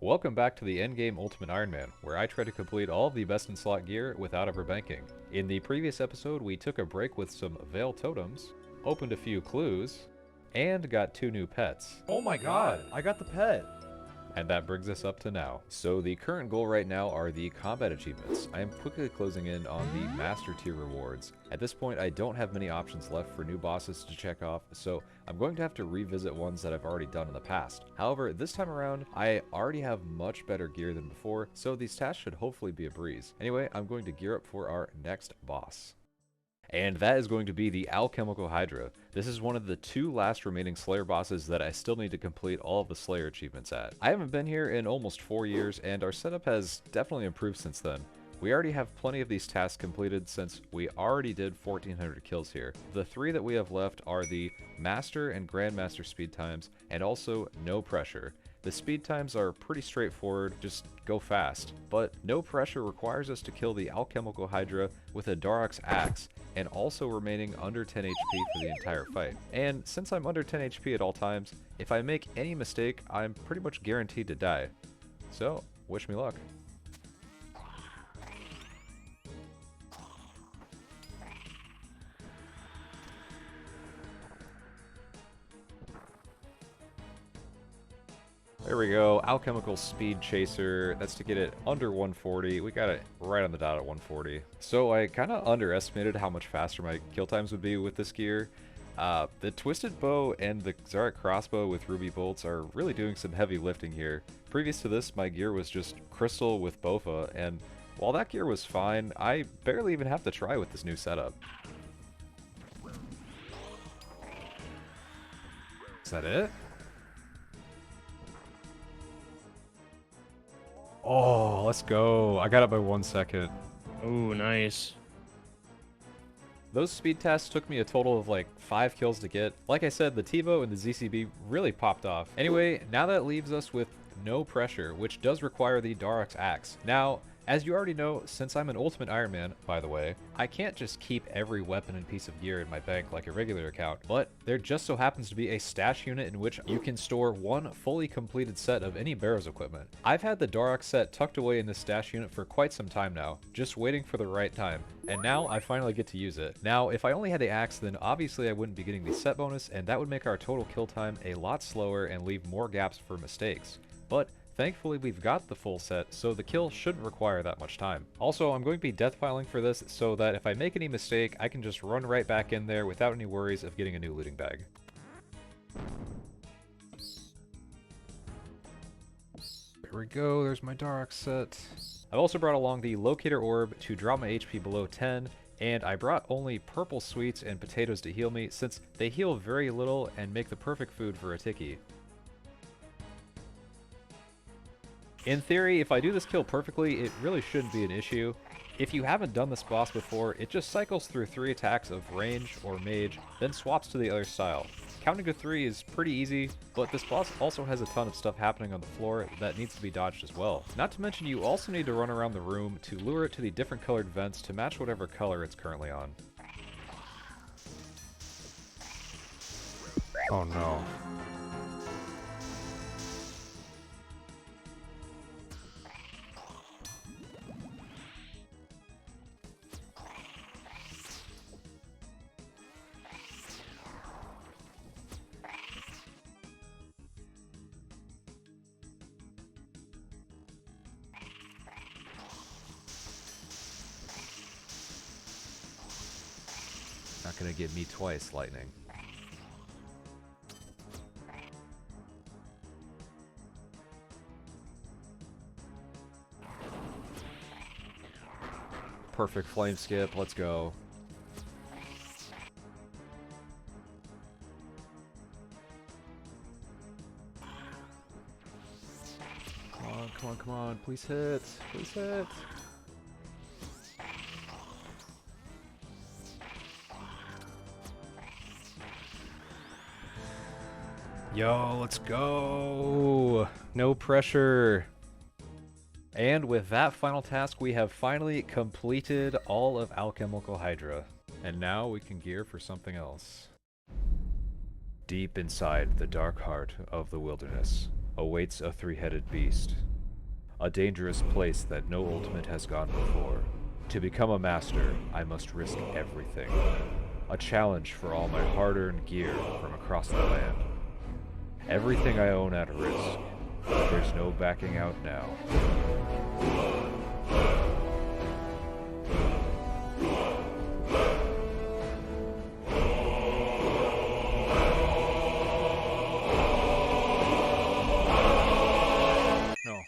Welcome back to the Endgame Ultimate Iron Man, where I try to complete all of the best in slot gear without overbanking. In the previous episode, we took a break with some Veil Totems, opened a few clues, and got 2 new pets. Oh my god, I got the pet! And that brings us up to now. So the current goal right now are the combat achievements. I am quickly closing in on the master tier rewards. At this point, I don't have many options left for new bosses to check off, so I'm going to have to revisit ones that I've already done in the past. However, this time around, I already have much better gear than before, so these tasks should hopefully be a breeze. Anyway, I'm going to gear up for our next boss. And that is going to be the Alchemical Hydra. This is one of the 2 last remaining Slayer bosses that I still need to complete all of the Slayer achievements at. I haven't been here in almost 4 years, and our setup has definitely improved since then. We already have plenty of these tasks completed since we already did 1400 kills here. The 3 that we have left are the Master and Grandmaster speed times, and also No Pressure. The speed times are pretty straightforward, just go fast. But No Pressure requires us to kill the Alchemical Hydra with a Darrock's Axe, and also remaining under 10 HP for the entire fight. And since I'm under 10 HP at all times, if I make any mistake, I'm pretty much guaranteed to die. So, wish me luck. There we go, Alchemical Speed Chaser. That's to get it under 140. We got it right on the dot at 140. So I kind of underestimated how much faster my kill times would be with this gear. The Twisted Bow and the Xeric Crossbow with Ruby Bolts are really doing some heavy lifting here. Previous to this, my gear was just Crystal with Bofa, and while that gear was fine, I barely even have to try with this new setup. Is that it? Oh, let's go. I got it by 1 second. Oh, nice. Those speed tasks took me a total of like 5 kills to get. Like I said, the TiVo and the ZCB really popped off. Anyway, now that leaves us with No Pressure, which does require the Darrock's Axe. Now, as you already know, since I'm an Ultimate Iron Man, by the way, I can't just keep every weapon and piece of gear in my bank like a regular account, but there just so happens to be a stash unit in which you can store 1 fully completed set of any Barrows equipment. I've had the Darrock set tucked away in this stash unit for quite some time now, just waiting for the right time, and now I finally get to use it. Now, if I only had the axe, then obviously I wouldn't be getting the set bonus, and that would make our total kill time a lot slower and leave more gaps for mistakes. But thankfully, we've got the full set, so the kill shouldn't require that much time. Also, I'm going to be death piling for this so that if I make any mistake, I can just run right back in there without any worries of getting a new looting bag. There we go, there's my Darrock set. I've also brought along the Locator Orb to drop my HP below 10, and I brought only purple sweets and potatoes to heal me since they heal very little and make the perfect food for a Tiki. In theory, if I do this kill perfectly, it really shouldn't be an issue. If you haven't done this boss before, it just cycles through 3 attacks of range or mage, then swaps to the other style. Counting to 3 is pretty easy, but this boss also has a ton of stuff happening on the floor that needs to be dodged as well. Not to mention you also need to run around the room to lure it to the different colored vents to match whatever color it's currently on. Oh no. Not gonna get me twice, lightning. Perfect flame skip, let's go. Come on, come on, come on, please hit, please hit. Yo, let's go! No pressure! And with that final task, we have finally completed all of Alchemical Hydra. And now we can gear for something else. Deep inside the dark heart of the wilderness awaits a 3-headed beast. A dangerous place that no ultimate has gone before. To become a master, I must risk everything. A challenge for all my hard-earned gear from across the land. Everything I own at risk. There's no backing out now. No.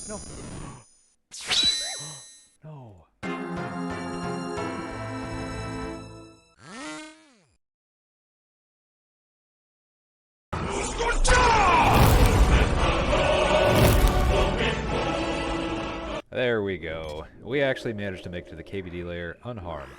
No. No. There we go. We actually managed to make it to the KBD layer unharmed.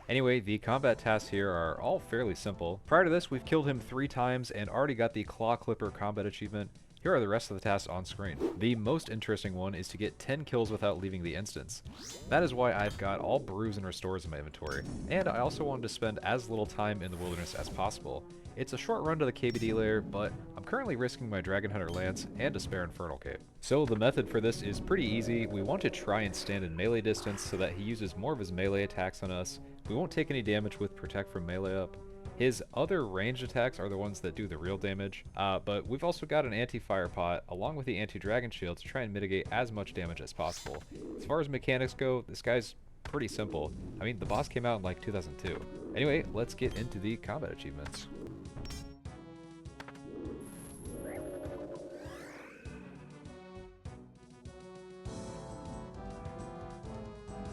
Anyway, the combat tasks here are all fairly simple. Prior to this, we've killed him 3 times and already got the Claw Clipper combat achievement. Here are the rest of the tasks on screen. The most interesting one is to get 10 kills without leaving the instance. That is why I've got all brews and restores in my inventory, and I also wanted to spend as little time in the wilderness as possible. It's a short run to the KBD layer, but I'm currently risking my Dragon Hunter Lance and a spare Infernal Cape. So the method for this is pretty easy. We want to try and stand in melee distance so that he uses more of his melee attacks on us. We won't take any damage with Protect from melee up. His other ranged attacks are the ones that do the real damage, but we've also got an anti-fire pot along with the anti-dragon shield to try and mitigate as much damage as possible. As far as mechanics go, this guy's pretty simple. I mean, the boss came out in like 2002. Anyway, let's get into the combat achievements.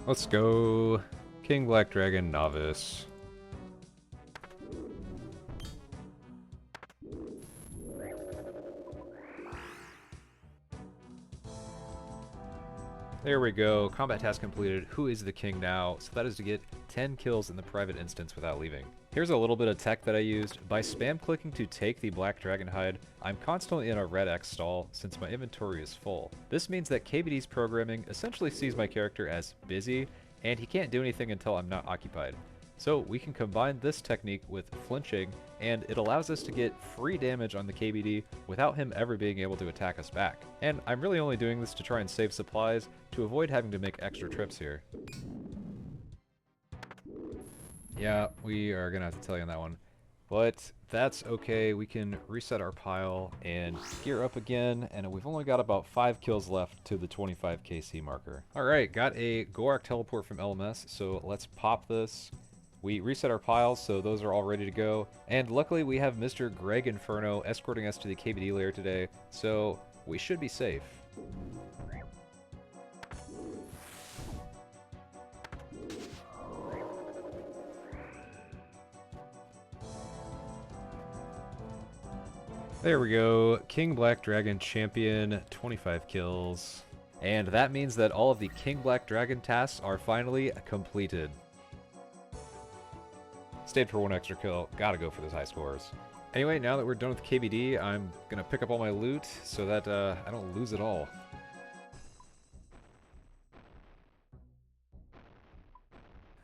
Let's go King Black Dragon Novice. There we go. Combat task completed. Who is the king now? So that is to get 10 kills in the private instance without leaving. Here's a little bit of tech that I used. By spam clicking to take the Black Dragon Hide, I'm constantly in a red X stall since my inventory is full. This means that KBD's programming essentially sees my character as busy, and he can't do anything until I'm not occupied. So we can combine this technique with flinching, and it allows us to get free damage on the KBD without him ever being able to attack us back. And I'm really only doing this to try and save supplies to avoid having to make extra trips here. Yeah, we are gonna have to tell you on that one. But that's okay, we can reset our pile and gear up again, and we've only got about 5 kills left to the 25 KC marker. Alright, got a Gorak teleport from LMS, so let's pop this. We reset our piles, so those are all ready to go. And luckily we have Mr. Greg Inferno escorting us to the KBD layer today, so we should be safe. There we go. King Black Dragon Champion, 25 kills. And that means that all of the King Black Dragon tasks are finally completed. Stayed for 1 extra kill. Gotta go for those high scores. Anyway, now that we're done with KBD, I'm gonna pick up all my loot so that I don't lose it all.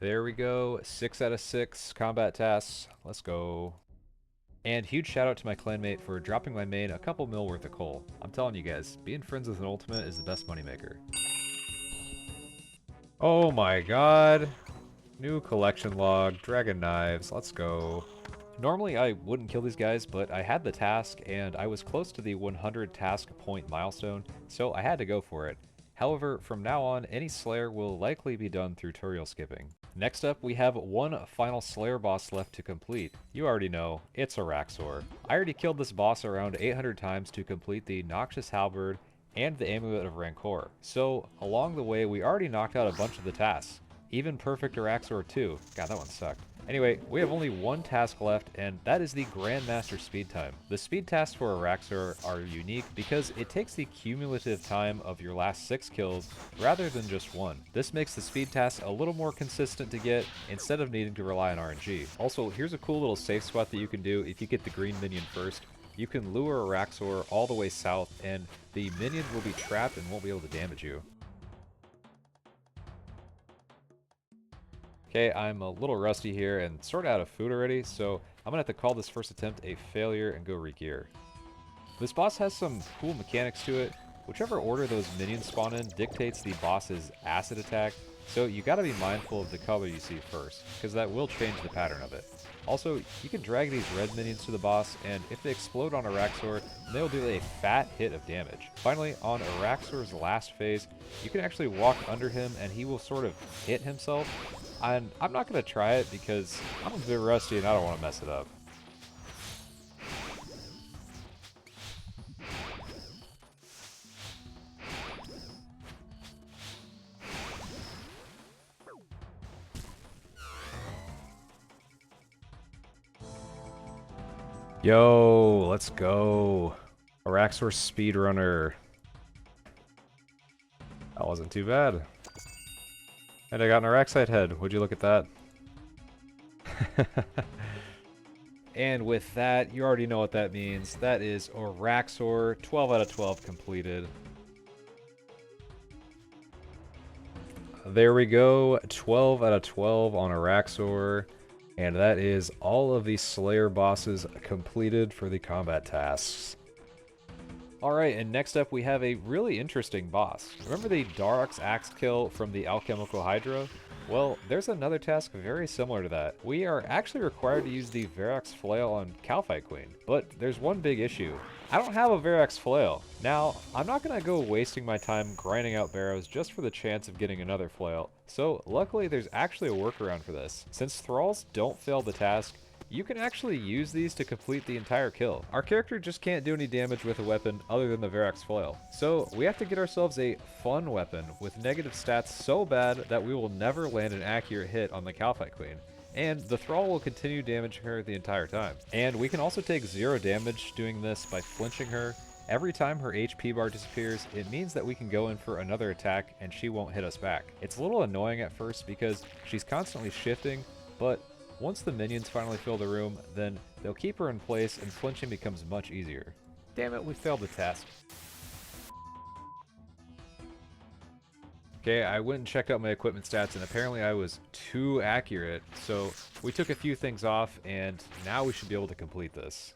There we go. 6 out of 6 combat tasks. Let's go. And huge shout out to my clanmate for dropping my main a couple mil worth of coal. I'm telling you guys, being friends with an ultimate is the best moneymaker. Oh my god. New collection log, dragon knives, let's go. Normally I wouldn't kill these guys, but I had the task and I was close to the 100 task point milestone, so I had to go for it. However, from now on, any Slayer will likely be done through tutorial skipping. Next up, we have one final Slayer boss left to complete. You already know, it's Araxxor. I already killed this boss around 800 times to complete the Noxious Halberd and the Amulet of Rancor. So, along the way, we already knocked out a bunch of the tasks. Even Perfect Araxxor 2. God, that one sucked. Anyway, we have only one task left, and that is the Grandmaster Speed Time. The speed tasks for Araxxor are unique because it takes the cumulative time of your last 6 kills rather than just 1. This makes the speed tasks a little more consistent to get instead of needing to rely on RNG. Also, here's a cool little safe spot that you can do if you get the green minion first. You can lure Araxxor all the way south, and the minion will be trapped and won't be able to damage you. Okay, I'm a little rusty here and sort of out of food already, so I'm gonna have to call this first attempt a failure and go re-gear. This boss has some cool mechanics to it. Whichever order those minions spawn in dictates the boss's acid attack, so you gotta be mindful of the color you see first, because that will change the pattern of it. Also, you can drag these red minions to the boss, and if they explode on Araxxor, they'll do a fat hit of damage. Finally, on Araxxor's last phase, you can actually walk under him and he will sort of hit himself. And I'm not going to try it because I'm a bit rusty and I don't want to mess it up. Yo, let's go. Araxxor speedrunner. That wasn't too bad. And I got an Araxxite head. Would you look at that? And with that, you already know what that means. That is Araxxor, 12 out of 12 completed. There we go, 12 out of 12 on Araxxor. And that is all of the Slayer bosses completed for the combat tasks. Alright, and next up we have a really interesting boss. Remember the Darok's axe kill from the Alchemical Hydra? Well, there's another task very similar to that. We are actually required to use the Xeric's flail on Kalphite Queen, but there's one big issue. I don't have a Xeric's flail. Now, I'm not going to go wasting my time grinding out barrows just for the chance of getting another flail, so luckily there's actually a workaround for this. Since thralls don't fail the task, you can actually use these to complete the entire kill. Our character just can't do any damage with a weapon other than the Xeric's flail. So we have to get ourselves a fun weapon with negative stats so bad that we will never land an accurate hit on the Kalphite Queen. And the thrall will continue damaging her the entire time. And we can also take 0 damage doing this by flinching her. Every time her HP bar disappears, it means that we can go in for another attack and she won't hit us back. It's a little annoying at first because she's constantly shifting, but once the minions finally fill the room, then they'll keep her in place and flinching becomes much easier. Damn it, we failed the task. Okay, I went and checked out my equipment stats and apparently I was too accurate, so we took a few things off and now we should be able to complete this.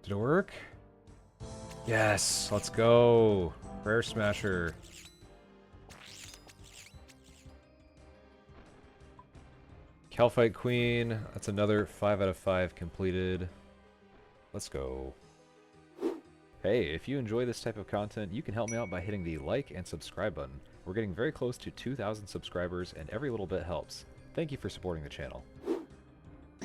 Did it work? Yes, let's go. Prayer Smasher. Kalphite Queen, that's another 5 out of 5 completed. Let's go. Hey, if you enjoy this type of content, you can help me out by hitting the like and subscribe button. We're getting very close to 2,000 subscribers and every little bit helps. Thank you for supporting the channel.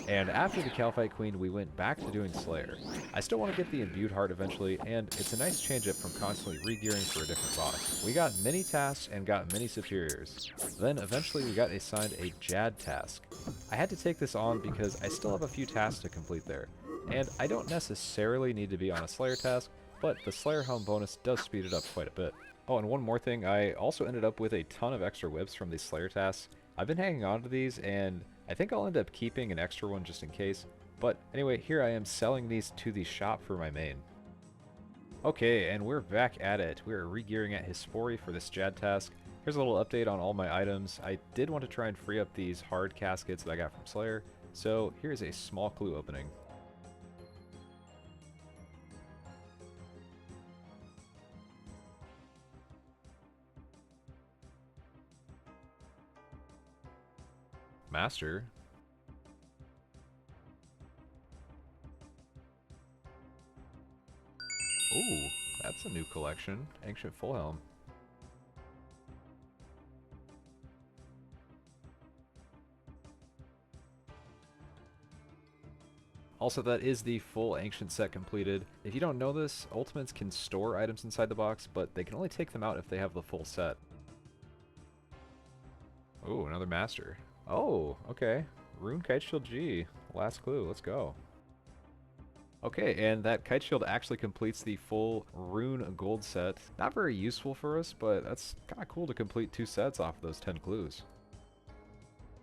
And after the Kalphite Queen, we went back to doing Slayer. I still want to get the Imbued Heart eventually, and it's a nice change up from constantly re-gearing for a different boss. We got many tasks and got many superiors. Then eventually we got assigned a Jad task. I had to take this on because I still have a few tasks to complete there. And I don't necessarily need to be on a Slayer task, but the Slayer Helm bonus does speed it up quite a bit. Oh, and one more thing, I also ended up with a ton of extra whips from these Slayer tasks. I've been hanging on to these, and I think I'll end up keeping an extra one just in case. But anyway, here I am selling these to the shop for my main. Okay, and we're back at it. We're re-gearing at Hispori for this Jad task. Here's a little update on all my items. I did want to try and free up these hard caskets that I got from Slayer, so here's a small clue opening. Master. Ooh, that's a new collection. Ancient Full Helm. Also, that is the full Ancient set completed. If you don't know this, Ultimates can store items inside the box, but they can only take them out if they have the full set. Ooh, another Master. Oh, okay. Rune Kite Shield G. Last clue. Let's go. Okay, and that Kite Shield actually completes the full Rune Gold set. Not very useful for us, but that's kind of cool to complete 2 sets off of those 10 clues.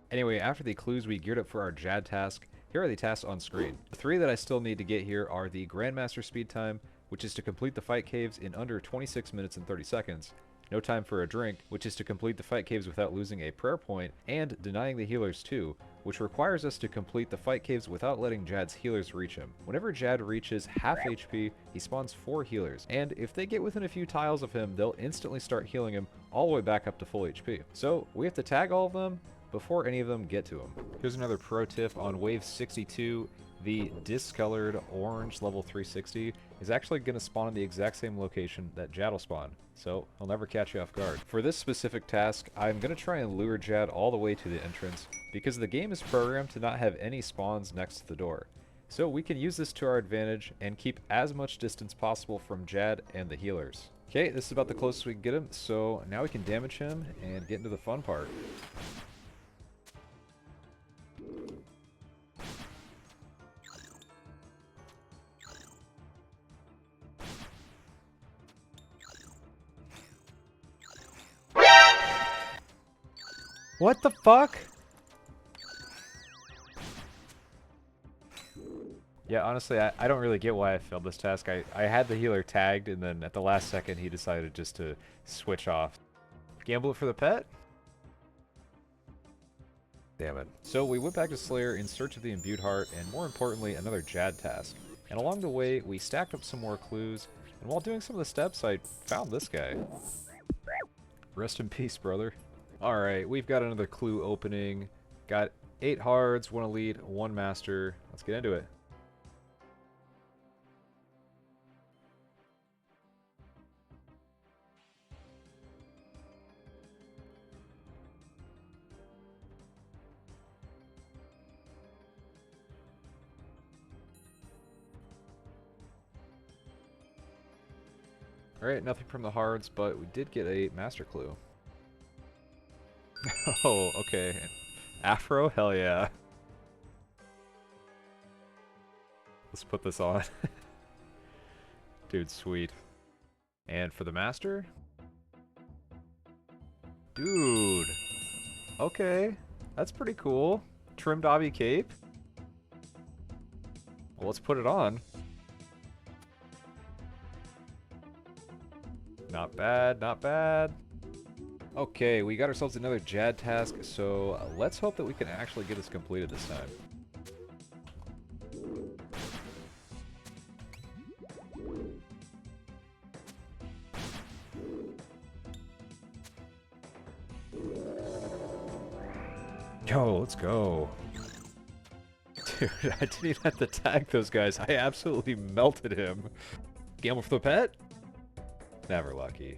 Anyway, after the clues, we geared up for our Jad task. Here are the tasks on screen. The 3 that I still need to get here are the Grandmaster Speed Time, which is to complete the fight caves in under 26 minutes and 30 seconds. No Time for a Drink, which is to complete the fight caves without losing a prayer point, and Denying the Healers 2, which requires us to complete the fight caves without letting Jad's healers reach him. Whenever Jad reaches half HP, he spawns 4 healers, and if they get within a few tiles of him, they'll instantly start healing him all the way back up to full HP. So we have to tag all of them before any of them get to him. Here's another pro tip on wave 62. The discolored orange level 360 is actually going to spawn in the exact same location that Jad will spawn, so he'll never catch you off guard. For this specific task, I'm going to try and lure Jad all the way to the entrance, because the game is programmed to not have any spawns next to the door. So we can use this to our advantage and keep as much distance possible from Jad and the healers. Okay, this is about the closest we can get him, so now we can damage him and get into the fun part. What the fuck? Yeah, honestly, I don't really get why I failed this task. I had the healer tagged, and then at the last second, he decided just to switch off. Gamble it for the pet? Damn it. So we went back to Slayer in search of the Imbued Heart, and more importantly, another Jad task. And along the way, we stacked up some more clues, and while doing some of the steps, I found this guy. Rest in peace, brother. Alright, we've got another clue opening. Got 8 hards, 1 elite, 1 master. Let's get into it. Alright, nothing from the hards, but we did get a master clue. Oh, okay. Afro? Hell yeah. Let's put this on. Dude, sweet. And for the master? Dude. Okay. That's pretty cool. Trimmed obby cape? Well, let's put it on. Not bad, not bad. Okay, we got ourselves another Jad task, so let's hope that we can actually get this completed this time. Yo, let's go. Dude, I didn't even have to tag those guys. I absolutely melted him. Gamble for the pet? Never lucky.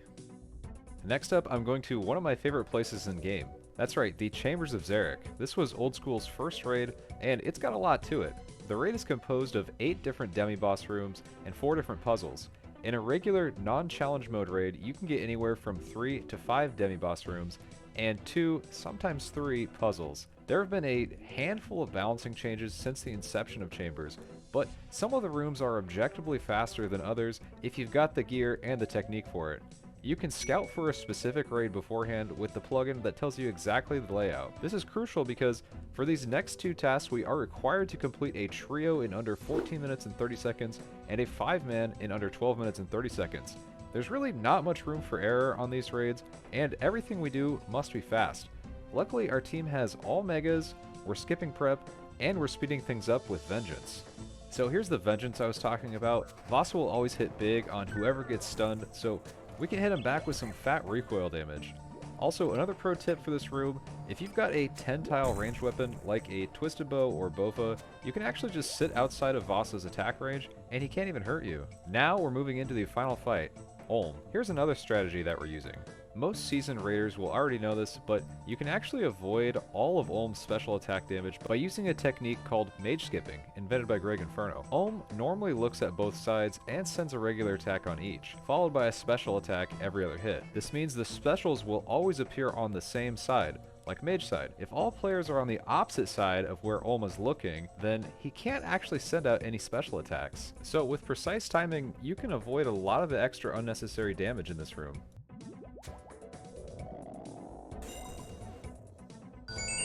Next up, I'm going to one of my favorite places in game. That's right, the Chambers of Xeric. This was Old School's first raid, and it's got a lot to it. The raid is composed of 8 different demi-boss rooms and 4 different puzzles. In a regular, non-challenge mode raid, you can get anywhere from 3 to 5 demi-boss rooms, and 2, sometimes 3, puzzles. There have been a handful of balancing changes since the inception of Chambers, but some of the rooms are objectively faster than others if you've got the gear and the technique for it. You can scout for a specific raid beforehand with the plugin that tells you exactly the layout. This is crucial because for these next 2 tasks we are required to complete a trio in under 14 minutes and 30 seconds and a 5-man in under 12 minutes and 30 seconds. There's really not much room for error on these raids, and everything we do must be fast. Luckily our team has all megas, we're skipping prep, and we're speeding things up with Vengeance. So here's the Vengeance I was talking about. Vasa will always hit big on whoever gets stunned, so we can hit him back with some fat recoil damage. Also, another pro tip for this room, if you've got a 10-tile ranged weapon like a Twisted Bow or Bofa, you can actually just sit outside of Vasa's attack range and he can't even hurt you. Now we're moving into the final fight, Ulm. Here's another strategy that we're using. Most seasoned raiders will already know this, but you can actually avoid all of Ulm's special attack damage by using a technique called mage skipping, invented by Greg Inferno. Ulm normally looks at both sides and sends a regular attack on each, followed by a special attack every other hit. This means the specials will always appear on the same side, like mage side. If all players are on the opposite side of where Ulm is looking, then he can't actually send out any special attacks. So with precise timing, you can avoid a lot of the extra unnecessary damage in this room.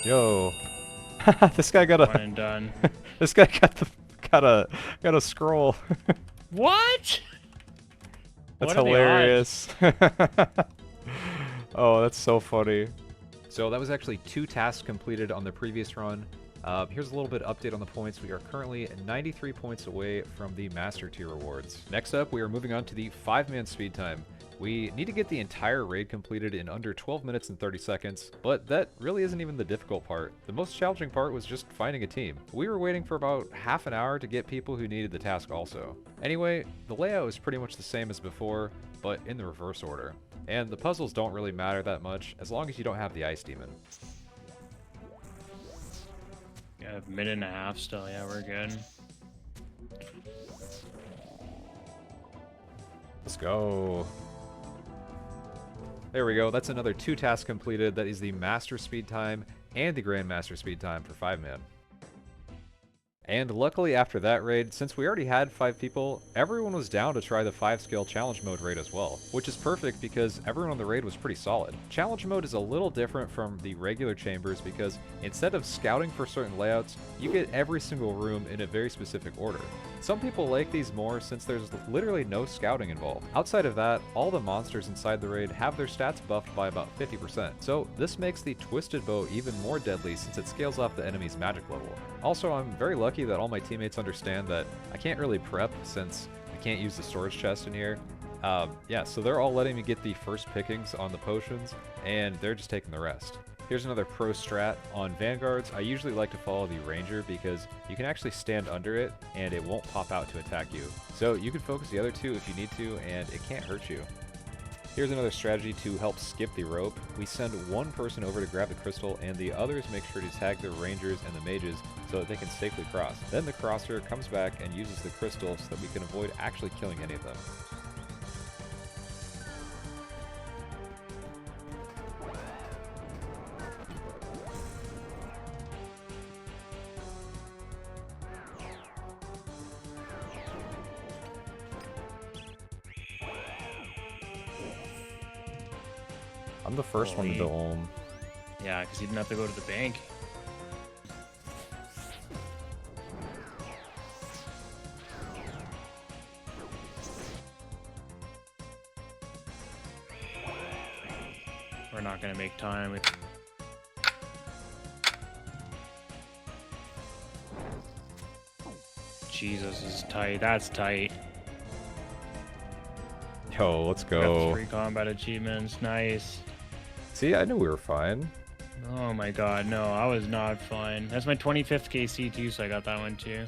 Yo. This guy got a... One and done. This guy got a scroll. What? That's What are the hilarious. Oh, that's so funny. So that was actually 2 tasks completed on the previous run. Here's a little bit update on the points. We are currently 93 points away from the Master Tier rewards. Next up, we are moving on to the 5-man speed time. We need to get the entire raid completed in under 12 minutes and 30 seconds, but that really isn't even the difficult part. The most challenging part was just finding a team. We were waiting for about half an hour to get people who needed the task also. Anyway, the layout is pretty much the same as before, but in the reverse order. And the puzzles don't really matter that much, as long as you don't have the Ice Demon. Yeah, a minute and a half still. Yeah, we're good. Let's go. There we go. That's another 2 tasks completed. That is the Master Speed Time and the Grandmaster Speed Time for 5-man. And luckily after that raid, since we already had 5 people, everyone was down to try the 5-skill challenge mode raid as well, which is perfect because everyone on the raid was pretty solid. Challenge mode is a little different from the regular chambers because instead of scouting for certain layouts, you get every single room in a very specific order. Some people like these more since there's literally no scouting involved. Outside of that, all the monsters inside the raid have their stats buffed by about 50%, so this makes the Twisted Bow even more deadly since it scales off the enemy's magic level. Also, I'm very lucky that all my teammates understand that I can't really prep since I can't use the storage chest in here. Yeah, so they're all letting me get the first pickings on the potions, and they're just taking the rest. Here's another pro strat. On Vanguards, I usually like to follow the Ranger because you can actually stand under it and it won't pop out to attack you. So you can focus the other 2 if you need to, and it can't hurt you. Here's another strategy to help skip the rope. We send one person over to grab the crystal, and the others make sure to tag the Rangers and the Mages so that they can safely cross. Then the crosser comes back and uses the crystal so that we can avoid actually killing any of them. I'm the first one to Holy. dome. Yeah, because you didn't have to go to the bank. We're not gonna make time. Jesus, this is tight. That's tight. Yo, let's Got the go. 3 combat achievements. Nice. See, I knew we were fine. Oh my god, no, I was not fine. That's my 25th KC too, so I got that one too.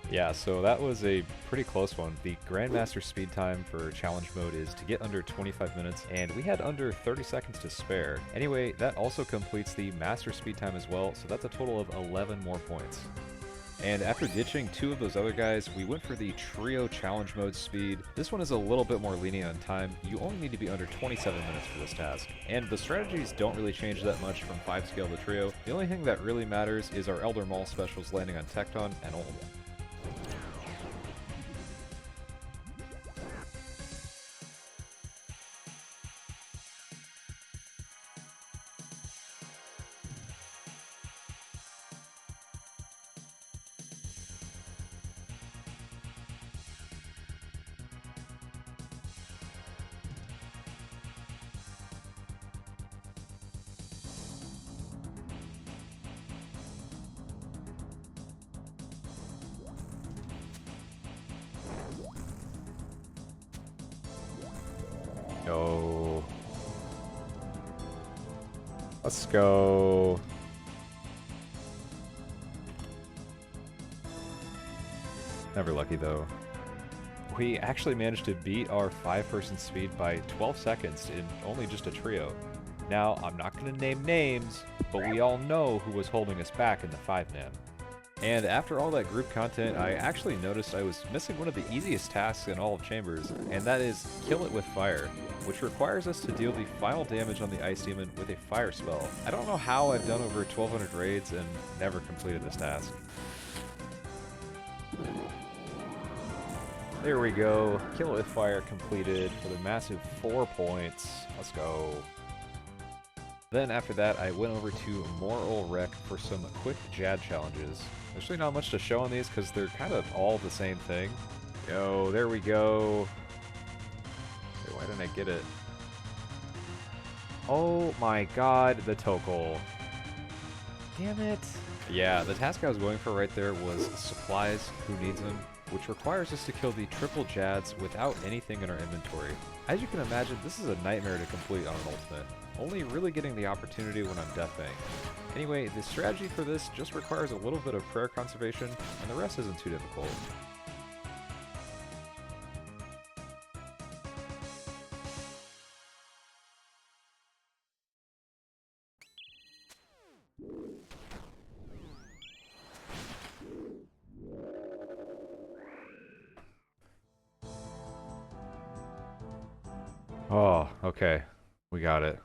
Yeah, so that was a pretty close one. The Grandmaster speed time for challenge mode is to get under 25 minutes, and we had under 30 seconds to spare. Anyway, that also completes the Master speed time as well, so that's a total of 11 more points. And after ditching 2 of those other guys, we went for the Trio Challenge Mode speed. This one is a little bit more lenient on time. You only need to be under 27 minutes for this task. And the strategies don't really change that much from 5 scale to Trio. The only thing that really matters is our Elder Maul specials landing on Tecton and Ulm. Go. Let's go. Never lucky though. We actually managed to beat our 5-person speed by 12 seconds in only just a trio. Now, I'm not going to name names, but we all know who was holding us back in the 5-man. And after all that group content, I actually noticed I was missing one of the easiest tasks in all of Chambers, and that is Kill It with Fire, which requires us to deal the final damage on the Ice Demon with a fire spell. I don't know how I've done over 1,200 raids and never completed this task. There we go. Kill It with Fire completed for the massive 4 points. Let's go. Then after that, I went over to Moral Wreck for some quick Jad challenges. There's really not much to show on these because they're kind of all the same thing. Yo, there we go. Wait, why didn't I get it? Oh my god, the Tokol. Damn it. Yeah, the task I was going for right there was supplies, who needs them, which requires us to kill the triple Jads without anything in our inventory. As you can imagine, this is a nightmare to complete on an ultimate, only really getting the opportunity when I'm deathbanged. Anyway, the strategy for this just requires a little bit of prayer conservation, and the rest isn't too difficult. Oh, okay. We got it.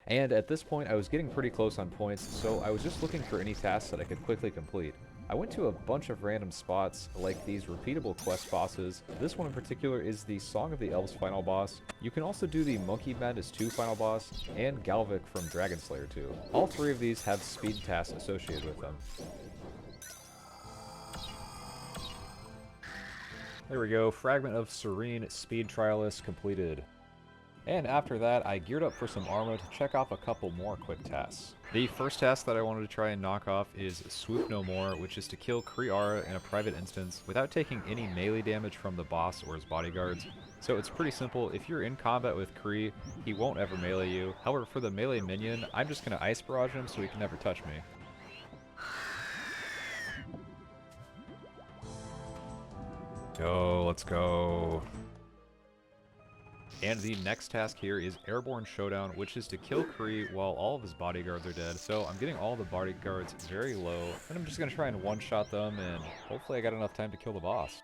And at this point, I was getting pretty close on points, so I was just looking for any tasks that I could quickly complete. I went to a bunch of random spots, like these repeatable quest bosses. This one in particular is the Song of the Elves final boss. You can also do the Monkey Madness 2 final boss, and Galvic from Dragon Slayer 2. All three of these have speed tasks associated with them. There we go, Fragment of Serene Speed Trialist completed. And after that, I geared up for some armor to check off a couple more quick tasks. The first task that I wanted to try and knock off is Swoop No More, which is to kill Kriara in a private instance without taking any melee damage from the boss or his bodyguards. So it's pretty simple. If you're in combat with Kree, he won't ever melee you. However, for the melee minion, I'm just going to Ice Barrage him so he can never touch me. Yo, let's go. And the next task here is Airborne Showdown, which is to kill Kree while all of his bodyguards are dead. So I'm getting all the bodyguards very low, and I'm just going to try and one-shot them, and hopefully I got enough time to kill the boss.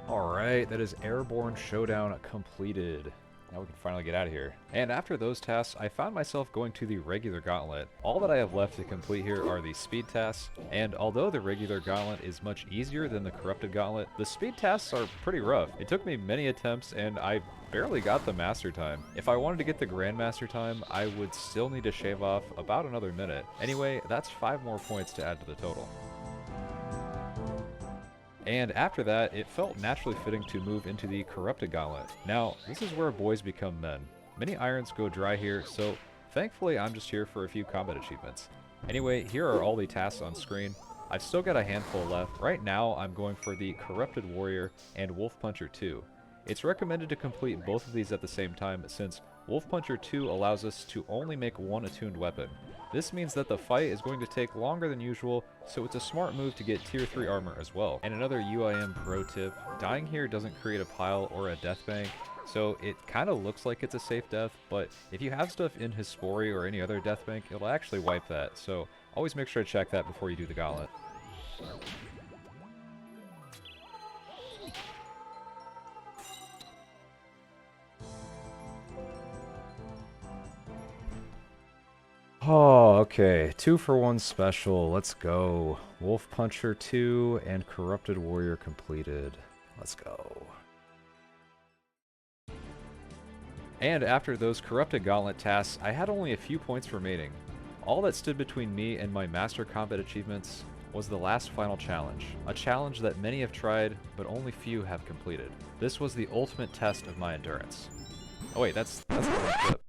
Alright, that is Airborne Showdown completed. Now we can finally get out of here. And after those tasks, I found myself going to the regular Gauntlet. All that I have left to complete here are the speed tasks, and although the regular Gauntlet is much easier than the corrupted Gauntlet, the speed tasks are pretty rough. It took me many attempts, and I barely got the master time. If I wanted to get the grandmaster time, I would still need to shave off about another minute. Anyway, that's 5 more points to add to the total. And after that, it felt naturally fitting to move into the Corrupted Gauntlet. Now, this is where boys become men. Many irons go dry here, so thankfully I'm just here for a few combat achievements. Anyway, here are all the tasks on screen. I've still got a handful left. Right now, I'm going for the Corrupted Warrior and Wolf Puncher 2. It's recommended to complete both of these at the same time, since Wolf Puncher 2 allows us to only make one attuned weapon. This means that the fight is going to take longer than usual, so it's a smart move to get tier 3 armor as well. And another UIM pro tip, dying here doesn't create a pile or a death bank, so it kind of looks like it's a safe death, but if you have stuff in Hispori or any other death bank, it'll actually wipe that, so always make sure to check that before you do the Gauntlet. Oh, okay. 2-for-1 special. Let's go. Wolf Puncher 2 and Corrupted Warrior completed. Let's go. And after those Corrupted Gauntlet tasks, I had only a few points remaining. All that stood between me and my Master Combat achievements was the last final challenge. A challenge that many have tried, but only few have completed. This was the ultimate test of my endurance. Oh wait, that's the wrong clip.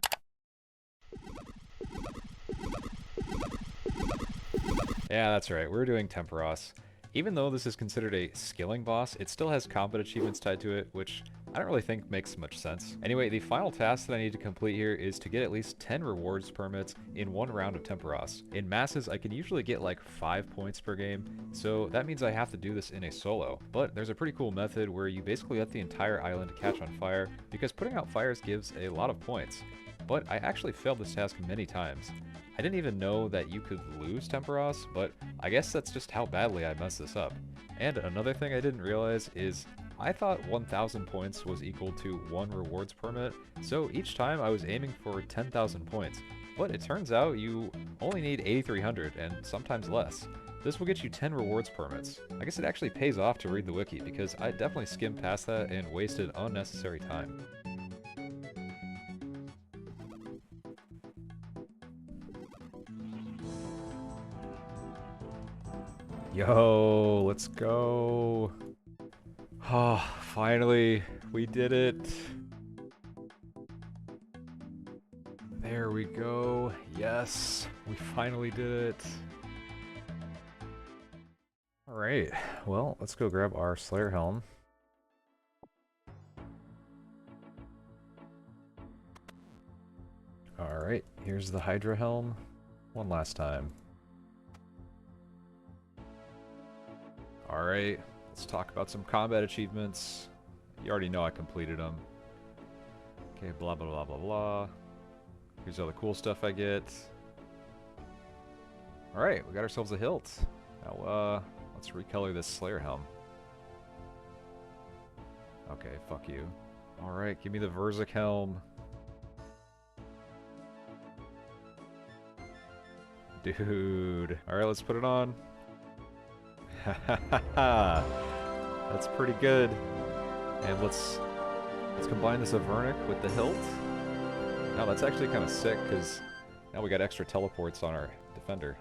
Yeah, that's right, we're doing Temperos. Even though this is considered a skilling boss, it still has combat achievements tied to it, which I don't really think makes much sense. Anyway, the final task that I need to complete here is to get at least 10 rewards permits in one round of Temperos. In masses, I can usually get like 5 points per game, so that means I have to do this in a solo. But there's a pretty cool method where you basically let the entire island catch on fire, because putting out fires gives a lot of points. But I actually failed this task many times. I didn't even know that you could lose Temperos, but I guess that's just how badly I messed this up. And another thing I didn't realize is I thought 1,000 points was equal to 1 rewards permit, so each time I was aiming for 10,000 points. but it turns out you only need 8,300 and sometimes less. This will get you 10 rewards permits. I guess it actually pays off to read the wiki because I definitely skimmed past that and wasted unnecessary time. Yo, let's go. Oh, finally, we did it. There we go. Yes, we finally did it. Alright, well, let's go grab our Slayer Helm. Alright, here's the Hydra Helm. One last time. Alright, let's talk about some combat achievements. You already know I completed them. Okay, blah blah blah blah blah. Here's all the cool stuff I get. Alright, we got ourselves a hilt. Now, let's recolor this Slayer Helm. Okay, fuck you. Alright, give me the Xeric Helm. Dude. Alright, let's put it on. That's pretty good. And let's combine this Xeric with the hilt. Now that's actually kind of sick because now we got extra teleports on our defender.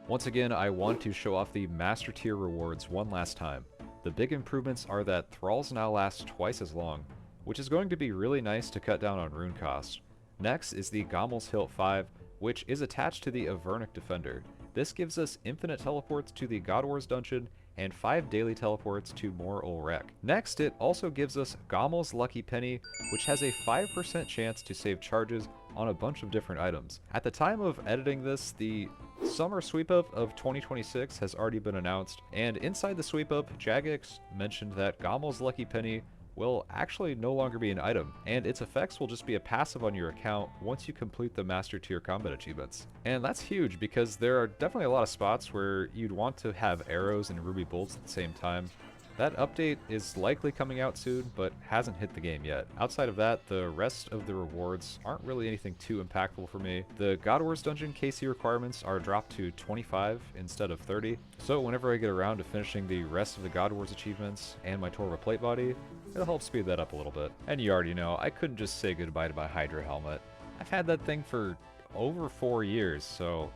Once again, I want to show off the Master Tier rewards one last time. The big improvements are that Thralls now last twice as long, which is going to be really nice to cut down on rune cost. Next is the Gommel's Hilt 5, which is attached to the Avernic Defender. This gives us infinite teleports to the God Wars dungeon and 5 daily teleports to Mor Ulrek. Next, it also gives us Gommel's Lucky Penny, which has a 5% chance to save charges on a bunch of different items. At the time of editing this, the Summer Sweep Up of 2026 has already been announced, and inside the Sweep Up, Jagex mentioned that Gommel's Lucky Penny will actually no longer be an item, and its effects will just be a passive on your account once you complete the Master Tier combat achievements. And that's huge because there are definitely a lot of spots where you'd want to have arrows and ruby bolts at the same time. That update is likely coming out soon, but hasn't hit the game yet. Outside of that, the rest of the rewards aren't really anything too impactful for me. The God Wars dungeon KC requirements are dropped to 25 instead of 30, so whenever I get around to finishing the rest of the God Wars achievements and my Torva plate body, it'll help speed that up a little bit. And you already know, I couldn't just say goodbye to my Hydra helmet. I've had that thing for over 4 years, so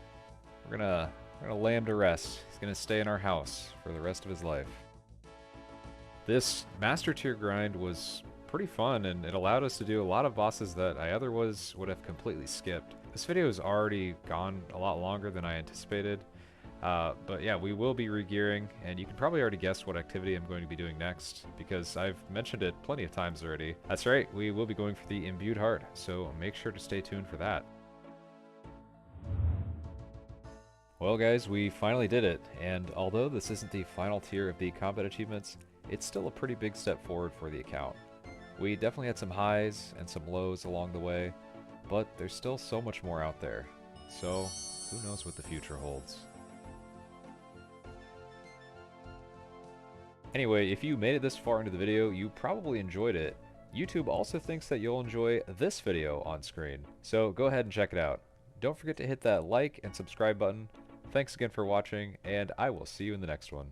we're gonna lay him to rest. He's gonna stay in our house for the rest of his life. This Master Tier grind was pretty fun, and it allowed us to do a lot of bosses that I otherwise would have completely skipped. This video has already gone a lot longer than I anticipated, but yeah, we will be regearing, and you can probably already guess what activity I'm going to be doing next, because I've mentioned it plenty of times already. That's right, we will be going for the Imbued Heart, so make sure to stay tuned for that. Well guys, we finally did it, and although this isn't the final tier of the combat achievements, it's still a pretty big step forward for the account. We definitely had some highs and some lows along the way, but there's still so much more out there. So, who knows what the future holds. Anyway, if you made it this far into the video, you probably enjoyed it. YouTube also thinks that you'll enjoy this video on screen, so go ahead and check it out. Don't forget to hit that like and subscribe button. Thanks again for watching, and I will see you in the next one.